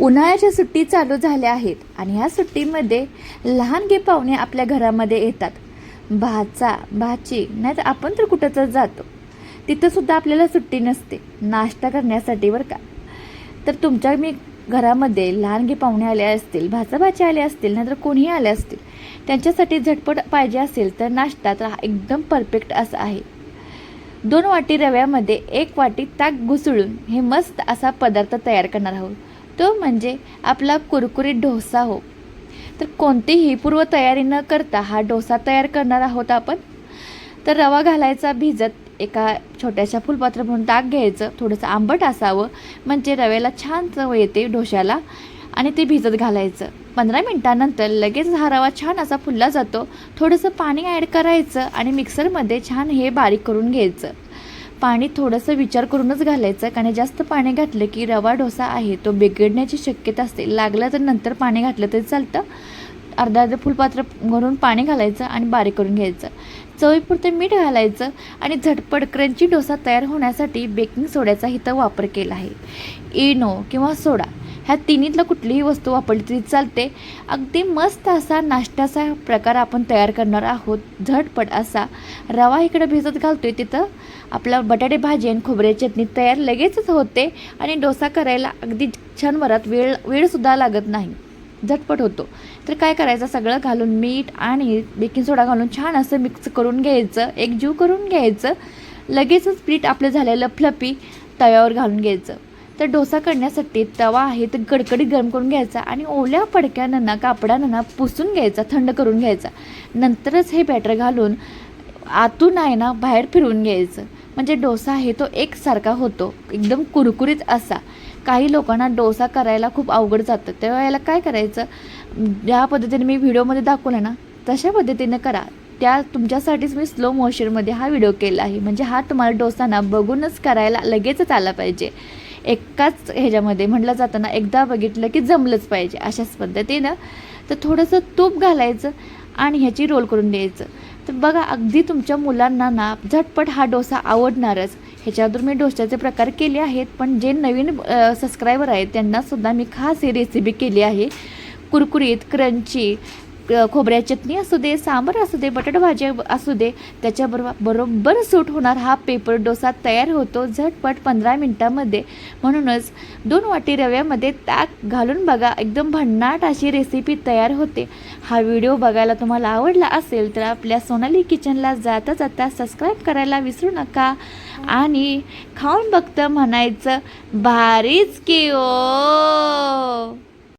उन्हाळ्याच्या सुट्टी चालू झाल्या आहेत आणि ह्या सुट्टीमध्ये लहानगे पाहुणे आपल्या घरामध्ये येतात. भाचा भाची नाही तर आपण तर कुठं तर जातो, तिथंसुद्धा आपल्याला सुट्टी नसते नाश्ता करण्यासाठी बरं का. तर तुमच्या घरामध्ये लहानगे पाहुणे आले असतील, भाचा भाची आले असतील, नाहीतर कोणीही आले असतील, त्यांच्यासाठी झटपट पाहिजे असेल तर नाश्ता तर हा एकदम परफेक्ट असा आहे. 2 वाटी रव्यामध्ये 1 वाटी ताक घुसळून हे मस्त असा पदार्थ तयार करणार आहोत. तो म्हणजे आपला कुरकुरीत डोसा हो. तर कोणतीही पूर्वतयारी न करता हा डोसा तयार करणार आहोत आपण. तर रवा घालायचा भिजत, एका छोट्याशा फुलपात्र म्हणून ताक घ्यायचं, थोडंसं आंबट असावं म्हणजे रव्याला छान चव येते डोश्याला, आणि ते भिजत घालायचं. 15 मिनिटानंतर लगेच हा रवा छान असा फुलला जातो. थोडंसं पाणी ॲड करायचं आणि मिक्सरमध्ये छान हे बारीक करून घ्यायचं. पाणी थोडंसं विचार करूनच घालायचं, कारण जास्त पाणी घातलं की रवा डोसा आहे तो बिघडण्याची शक्यता असते. लागलं तर नंतर पाणी घातलं तरी चालतं. अर्धा फुलपात्र भरून पाणी घालायचं आणि बारीक करून घ्यायचं. चवीपुरतं मीठ घालायचं आणि झटपट क्रंची डोसा तयार होण्यासाठी बेकिंग सोड्याचा इथं वापर केला आहे. इनो किंवा सोडा ह्या तिन्हीतलं कुठलीही वस्तू वापरली तरी चालते. अगदी मस्त असा नाश्त्याचा प्रकार आपण तयार करणार आहोत. झटपट असा रवा इकडं भिजत घालतोय, तिथं आपला बटाटे भाजी आणि खोबऱ्याची चटणी तयार लगेचच होते आणि डोसा करायला अगदी क्षणभरात वेळसुद्धा लागत नाही, झटपट होतो. तर काय करायचं, सगळं घालून मीठ आणि बेकिंग सोडा घालून छान असं मिक्स करून घ्यायचं, एकजीव करून घ्यायचं. लगेचच पीठ आपलं झालेलं फ्लफी तव्यावर घालून घ्यायचं. तर डोसा करण्यासाठी तवा आहे तर कडकडीत गरम करून घ्यायचा आणि ओल्या पडक्यानं ना कापडानं ना पुसून घ्यायचा, थंड करून घ्यायचा. नंतरच हे बॅटर घालून आतून आहे ना बाहेर फिरवून घ्यायचं, म्हणजे डोसा आहे तो एकसारखा होतो, एकदम कुरकुरीत असा. काही लोकांना डोसा करायला खूप अवघड जातं, त्यावेळेला काय करायचं, ज्या पद्धतीने मी व्हिडिओमध्ये दाखवलं ना तशा पद्धतीने करा. त्या तुमच्यासाठीच मी स्लो मोशनमध्ये हा व्हिडिओ केला आहे, म्हणजे हा तुम्हाला डोसा ना बघूनच करायला लगेचच आला पाहिजे. एकाच ह्याच्यामध्ये म्हटलं जातं ना, एकदा बघितलं की जमलंच पाहिजे, अशाच पद्धतीनं. तर थोडंसं तूप घालायचं आणि ह्याची रोल करून द्यायचं. तर बघा, अगदी तुमच्या मुलांना ना झटपट हा डोसा आवडणारच. ह्याच्यावर मी डोश्याचे प्रकार केले आहेत, पण जे नवीन सबस्क्रायबर आहेत त्यांनासुद्धा मी खास ही रेसिपी केली आहे. कुरकुरीत क्रंची खोबऱ्याची चटणी असू दे, सांबार असू दे, बटाटा भाजी असू दे, बरोबर सूट होणार हा पेपर डोसा तयार होतो झटपट 15 मिनटामध्ये. म्हणूनच 2 वाटी रव्यामध्ये ताक घालून बघा, एकदम भन्नाट अशी रेसिपी तयार होते. हा व्हिडिओ बघायला तुम्हाला आवडला असेल तर आपल्या सोनाली किचनला जाता जाता सबस्क्राईब करायला विसरू नका आणि खाऊन बघतं म्हणायचं भारीच की ओ.